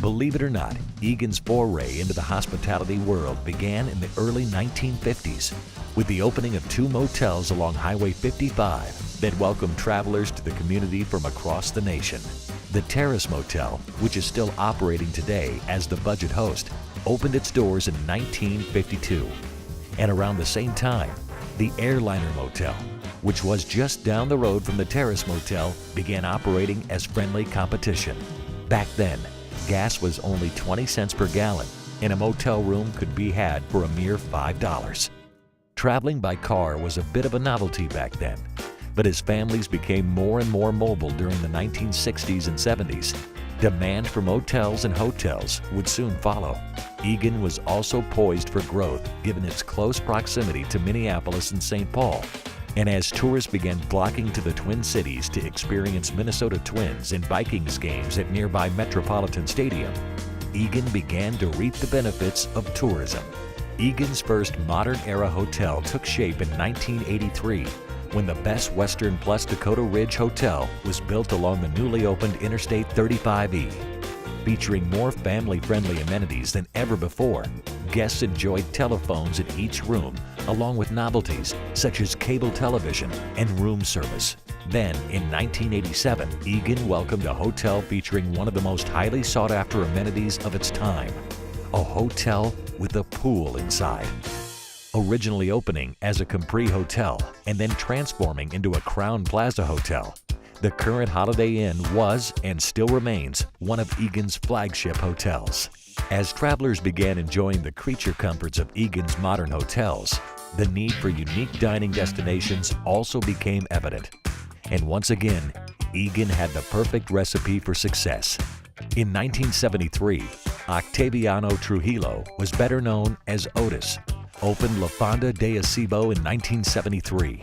Believe it or not, Eagan's foray into the hospitality world began in the early 1950s with the opening of 2 motels along Highway 55 that welcomed travelers to the community from across the nation. The Terrace Motel, which is still operating today as the Budget Host, opened its doors in 1952. And around the same time, the Airliner Motel, which was just down the road from the Terrace Motel, began operating as friendly competition. Back then, gas was only 20 cents per gallon, and a motel room could be had for a mere $5. Traveling by car was a bit of a novelty back then, but as families became more and more mobile during the 1960s and 70s, demand for motels and hotels would soon follow. Eagan was also poised for growth given its close proximity to Minneapolis and St. Paul. And as tourists began flocking to the Twin Cities to experience Minnesota Twins and Vikings games at nearby Metropolitan Stadium, Eagan began to reap the benefits of tourism. Eagan's first modern-era hotel took shape in 1983 when the Best Western plus Dakota Ridge Hotel was built along the newly opened Interstate 35E. Featuring more family-friendly amenities than ever before, guests enjoyed telephones in each room, along with novelties such as cable television and room service. Then, in 1987, Eagan welcomed a hotel featuring one of the most highly sought-after amenities of its time, a hotel with a pool inside. Originally opening as a Capri Hotel and then transforming into a Crowne Plaza Hotel, the current Holiday Inn was, and still remains, one of Eagan's flagship hotels. As travelers began enjoying the creature comforts of Eagan's modern hotels, the need for unique dining destinations also became evident. And once again, Eagan had the perfect recipe for success. In 1973, Octaviano Trujillo was better known as Otis, opened La Fonda de Acebo in 1973.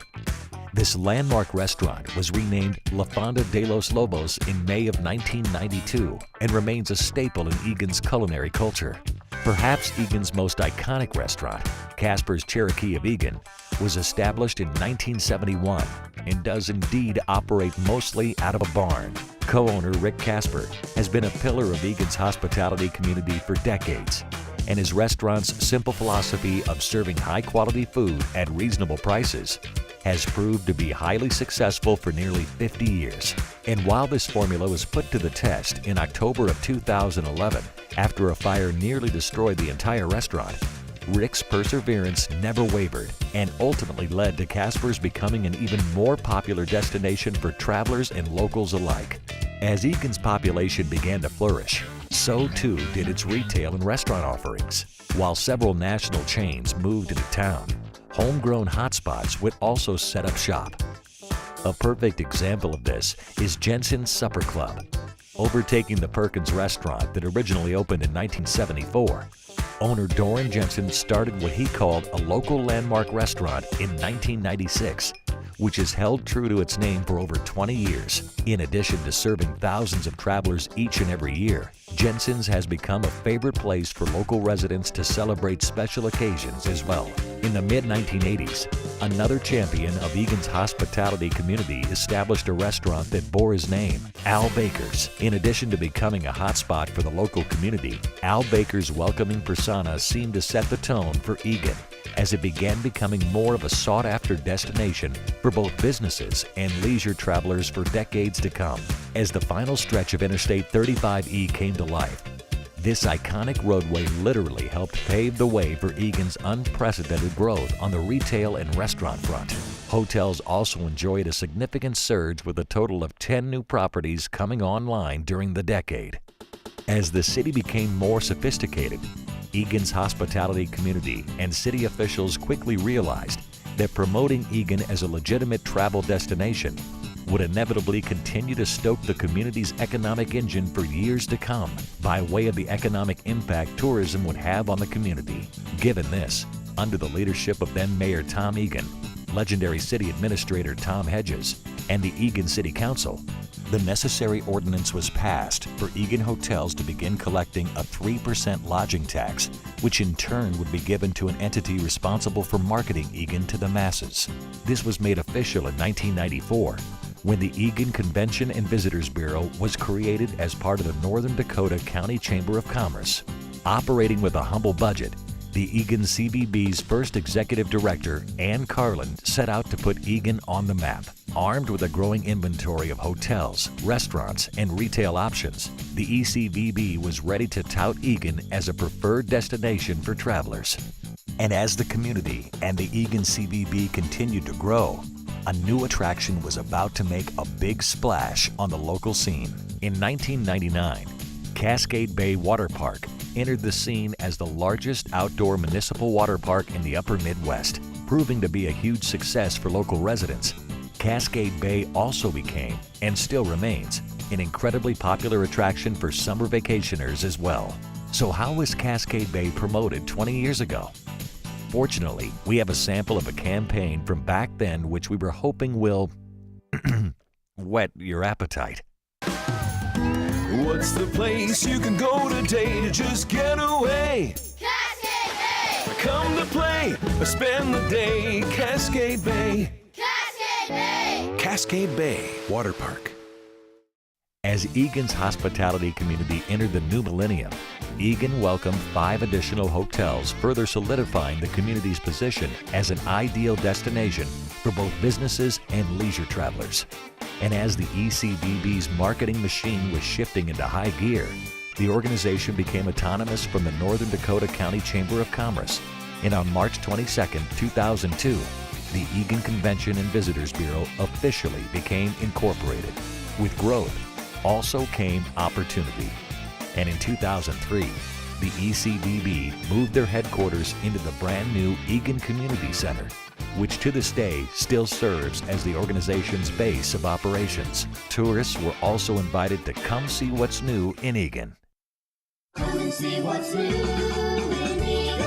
This landmark restaurant was renamed La Fonda de los Lobos in May of 1992 and remains a staple in Eagan's culinary culture. Perhaps Eagan's most iconic restaurant, Casper's Cherokee of Eagan, was established in 1971 and does indeed operate mostly out of a barn. Co-owner Rick Casper has been a pillar of Eagan's hospitality community for decades, and his restaurant's simple philosophy of serving high-quality food at reasonable prices has proved to be highly successful for nearly 50 years. And while this formula was put to the test in October of 2011, after a fire nearly destroyed the entire restaurant, Rick's perseverance never wavered and ultimately led to Casper's becoming an even more popular destination for travelers and locals alike. As Eagan's population began to flourish, so too did its retail and restaurant offerings. While several national chains moved into town, homegrown hotspots would also set up shop. A perfect example of this is Jensen's Supper Club. Overtaking the Perkins restaurant that originally opened in 1974, owner Doran Jensen started what he called a local landmark restaurant in 1996, which has held true to its name for over 20 years. In addition to serving thousands of travelers each and every year, Jensen's has become a favorite place for local residents to celebrate special occasions as well. In the mid-1980s, another champion of Eagan's hospitality community established a restaurant that bore his name, Al Baker's. In addition to becoming a hotspot for the local community, Al Baker's welcoming persona seemed to set the tone for Eagan, as it began becoming more of a sought-after destination for both businesses and leisure travelers for decades to come. As the final stretch of Interstate 35E came to life, this iconic roadway literally helped pave the way for Eagan's unprecedented growth on the retail and restaurant front. Hotels also enjoyed a significant surge with a total of 10 new properties coming online during the decade. As the city became more sophisticated, Eagan's hospitality community and city officials quickly realized that promoting Eagan as a legitimate travel destination would inevitably continue to stoke the community's economic engine for years to come by way of the economic impact tourism would have on the community. Given this, under the leadership of then Mayor Tom Eagan, legendary city administrator Tom Hedges, and the Eagan City Council, the necessary ordinance was passed for Eagan hotels to begin collecting a 3% lodging tax, which in turn would be given to an entity responsible for marketing Eagan to the masses. This was made official in 1994, when the Eagan Convention and Visitors Bureau was created as part of the Northern Dakota County Chamber of Commerce. Operating with a humble budget, the Eagan CVB's first executive director, Ann Carlin, set out to put Eagan on the map. Armed with a growing inventory of hotels, restaurants, and retail options, the ECVB was ready to tout Eagan as a preferred destination for travelers. And as the community and the Eagan CVB continued to grow, a new attraction was about to make a big splash on the local scene. In 1999, Cascade Bay Water Park entered the scene as the largest outdoor municipal water park in the upper Midwest, proving to be a huge success for local residents. Cascade Bay also became, and still remains, an incredibly popular attraction for summer vacationers as well. So how was Cascade Bay promoted 20 years ago? Fortunately, we have a sample of a campaign from back then which we were hoping will whet your appetite. What's the place you can go today to just get away? Cascade Bay! Come to play or spend the day. Cascade Bay. Cascade Bay! Cascade Bay Water Park. As Eagan's hospitality community entered the new millennium, Eagan welcomed 5 additional hotels, further solidifying the community's position as an ideal destination for both businesses and leisure travelers. And as the ECVB's marketing machine was shifting into high gear, the organization became autonomous from the Northern Dakota County Chamber of Commerce. And on March 22, 2002, the Eagan Convention and Visitors Bureau officially became incorporated. With growth also came opportunity. And in 2003, the ECVB moved their headquarters into the brand new Eagan Community Center, which to this day still serves as the organization's base of operations. Tourists were also invited to come see what's new in Eagan. Come and see what's new in Eagan.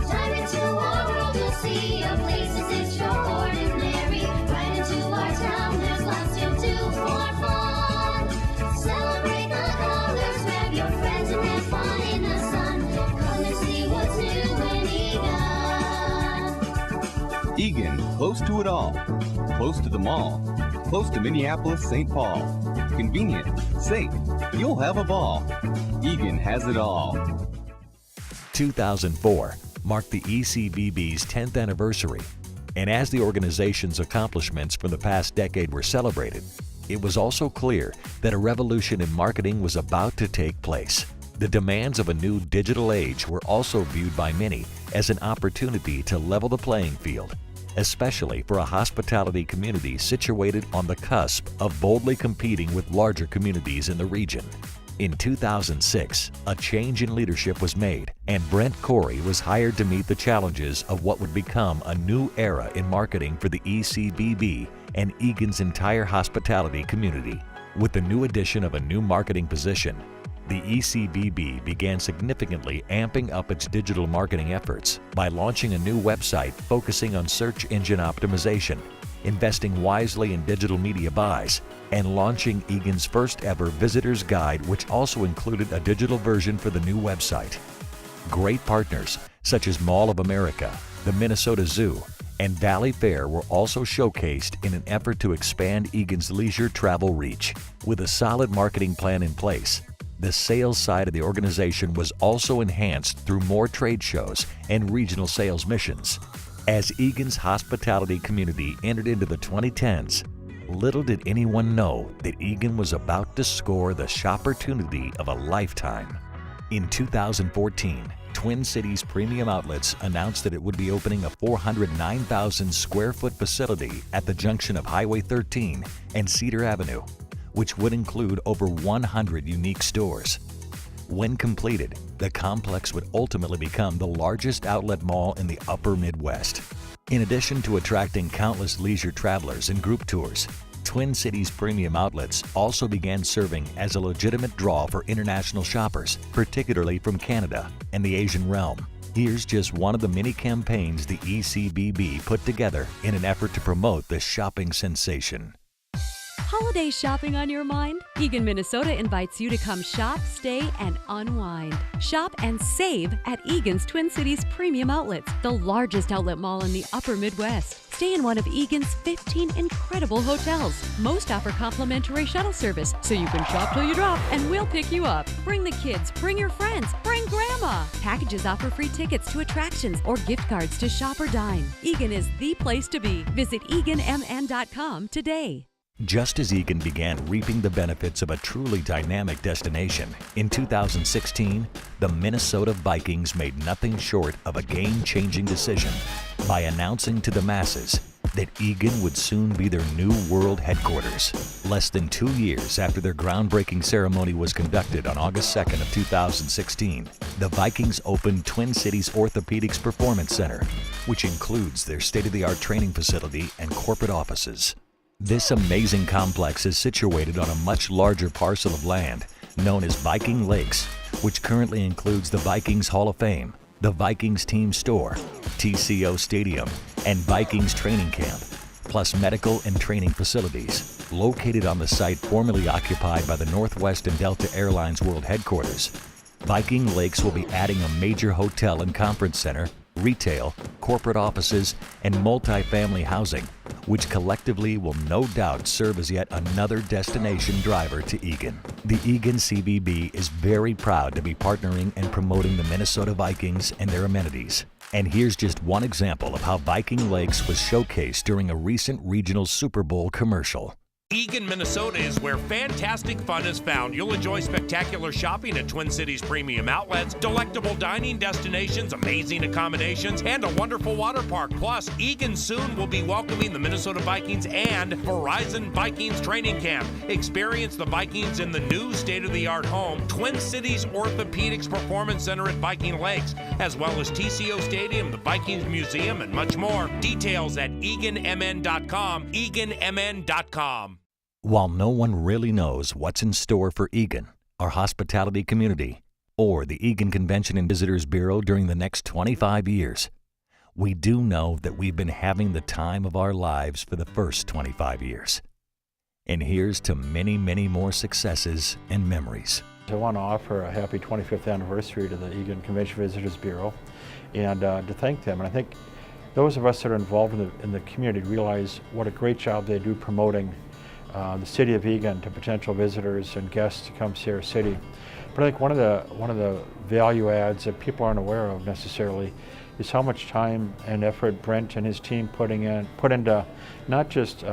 Dive into our world, you'll see a places extraordinary. Right into our town, there's lots to do for fun. Celebrate the colors, grab your friends and have fun in the sun. Come and see what's new in Eagan. Eagan, close to it all. Close to the mall. Close to Minneapolis, St. Paul. Convenient, safe, you'll have a ball. Eagan has it all. 2004 marked the ECVB's 10th anniversary, and as the organization's accomplishments from the past decade were celebrated, it was also clear that a revolution in marketing was about to take place. The demands of a new digital age were also viewed by many as an opportunity to level the playing field, especially for a hospitality community situated on the cusp of boldly competing with larger communities in the region. In 2006, a change in leadership was made, and Brent Corey was hired to meet the challenges of what would become a new era in marketing for the ECVB and Eagan's entire hospitality community. With the new addition of a new marketing position, the ECVB began significantly amping up its digital marketing efforts by launching a new website focusing on search engine optimization, investing wisely in digital media buys, and launching Eagan's first ever visitor's guide, which also included a digital version for the new website. Great partners such as Mall of America, the Minnesota Zoo, and Valley Fair were also showcased in an effort to expand Eagan's leisure travel reach. With a solid marketing plan in place, the sales side of the organization was also enhanced through more trade shows and regional sales missions. As Eagan's hospitality community entered into the 2010s, little did anyone know that Eagan was about to score the shopportunity of a lifetime. In 2014, Twin Cities Premium Outlets announced that it would be opening a 409,000 square foot facility at the junction of Highway 13 and Cedar Avenue, which would include over 100 unique stores. When completed, the complex would ultimately become the largest outlet mall in the upper Midwest. In addition to attracting countless leisure travelers and group tours, Twin Cities Premium Outlets also began serving as a legitimate draw for international shoppers, particularly from Canada and the Asian realm. Here's just one of the many campaigns the ECVB put together in an effort to promote the shopping sensation. Holiday shopping on your mind? Eagan, Minnesota invites you to come shop, stay, and unwind. Shop and save at Eagan's Twin Cities Premium Outlets, the largest outlet mall in the upper Midwest. Stay in one of Eagan's 15 incredible hotels. Most offer complimentary shuttle service, so you can shop till you drop and we'll pick you up. Bring the kids, bring your friends, bring grandma. Packages offer free tickets to attractions or gift cards to shop or dine. Eagan is the place to be. Visit EaganMN.com today. Just as Eagan began reaping the benefits of a truly dynamic destination, in 2016, the Minnesota Vikings made nothing short of a game-changing decision by announcing to the masses that Eagan would soon be their new world headquarters. Less than 2 years after their groundbreaking ceremony was conducted on August 2nd of 2016, the Vikings opened Twin Cities Orthopedics Performance Center, which includes their state-of-the-art training facility and corporate offices. This amazing complex is situated on a much larger parcel of land known as Viking Lakes, which currently includes the Vikings Hall of Fame, the Vikings Team Store, TCO Stadium, and Vikings Training Camp, plus medical and training facilities. Located on the site formerly occupied by the Northwest and Delta Airlines World Headquarters, Viking Lakes will be adding a major hotel and conference center, retail, corporate offices, and multi-family housing, which collectively will no doubt serve as yet another destination driver to Eagan. The Eagan CVB is very proud to be partnering and promoting the Minnesota Vikings and their amenities. And here's just one example of how Viking Lakes was showcased during a recent regional Super Bowl commercial. Eagan, Minnesota is where fantastic fun is found. You'll enjoy spectacular shopping at Twin Cities Premium Outlets, delectable dining destinations, amazing accommodations, and a wonderful water park. Plus, Eagan soon will be welcoming the Minnesota Vikings and Verizon Vikings Training Camp. Experience the Vikings in the new state-of-the-art home, Twin Cities Orthopedics Performance Center at Viking Lakes, as well as TCO Stadium, the Vikings Museum, and much more. Details at EaganMN.com, EaganMN.com. While no one really knows what's in store for Eagan, our hospitality community, or the Eagan Convention and Visitors Bureau during the next 25 years, we do know that we've been having the time of our lives for the first 25 years. And here's to many, many more successes and memories. I want to offer a happy 25th anniversary to the Eagan Convention Visitors Bureau and to thank them. And I think those of us that are involved in the community realize what a great job they do promoting the city of Eagan to potential visitors and guests to come see our city. But I think one of the value adds that people aren't aware of necessarily is how much time and effort Brent and his team put into not just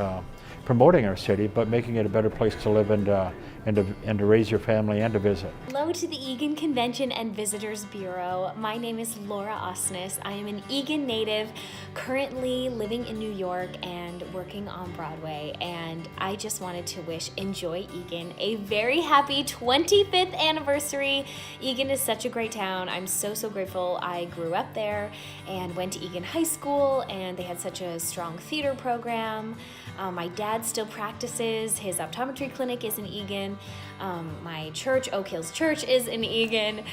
promoting our city, but making it a better place to live and to raise your family and to visit. Hello to the Eagan Convention and Visitors Bureau. My name is Laura Osnes. I am an Eagan native, currently living in New York and working on Broadway. And I just wanted to wish Enjoy Eagan a very happy 25th anniversary. Eagan is such a great town. I'm so grateful I grew up there and went to Eagan High School, and they had such a strong theater program. My dad still practices. His optometry clinic is in Eagan. My church, Oak Hills Church, is in Eagan.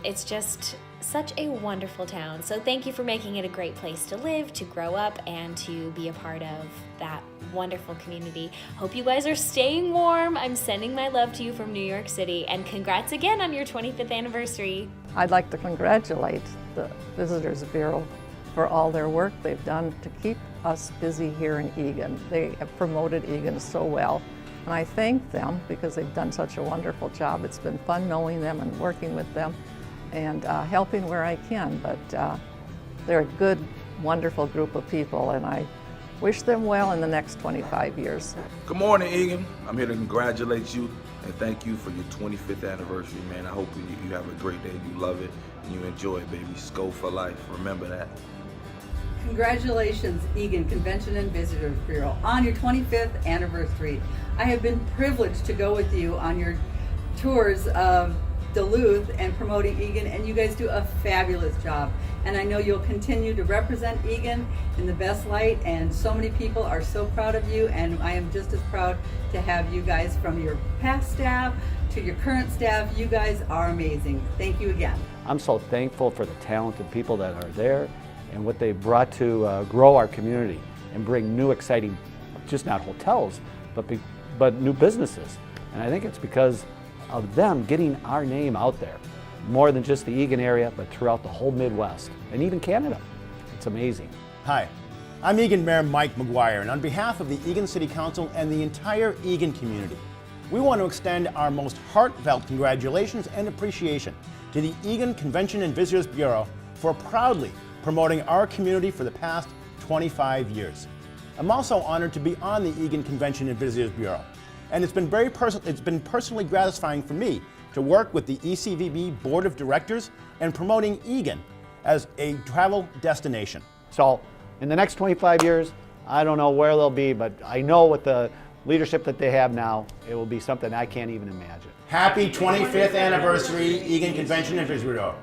It's just such a wonderful town. So thank you for making it a great place to live, to grow up, and to be a part of that wonderful community. Hope you guys are staying warm. I'm sending my love to you from New York City, and congrats again on your 25th anniversary. I'd like to congratulate the Visitors Bureau for all their work they've done to keep us busy here in Eagan. They have promoted Eagan so well, and I thank them because they've done such a wonderful job. It's been fun knowing them and working with them and helping where I can, but they're a good, wonderful group of people, and I wish them well in the next 25 years. Good morning, Eagan. I'm here to congratulate you and thank you for your 25th anniversary, man. I hope you have a great day, you love it, and you enjoy it, baby. SCO for life, remember that. Congratulations, Eagan Convention and Visitors Bureau, on your 25th anniversary. I have been privileged to go with you on your tours of Duluth and promoting Eagan, and you guys do a fabulous job. And I know you'll continue to represent Eagan in the best light, and so many people are so proud of you, and I am just as proud to have you guys, from your past staff to your current staff. You guys are amazing. Thank you again. I'm so thankful for the talented people that are there and what they've brought to grow our community and bring new exciting, just not hotels, but but new businesses. And I think it's because of them getting our name out there, more than just the Eagan area, but throughout the whole Midwest and even Canada. It's amazing. Hi, I'm Eagan Mayor Mike McGuire, and on behalf of the Eagan City Council and the entire Eagan community, we want to extend our most heartfelt congratulations and appreciation to the Eagan Convention and Visitors Bureau for proudly promoting our community for the past 25 years. I'm also honored to be on the Eagan Convention and Visitors Bureau, and it's been personally gratifying for me to work with the ECVB Board of Directors and promoting Eagan as a travel destination. So in the next 25 years, I don't know where they'll be, but I know with the leadership that they have now, it will be something I can't even imagine. Happy 25th anniversary, Eagan Convention and Visitors Bureau.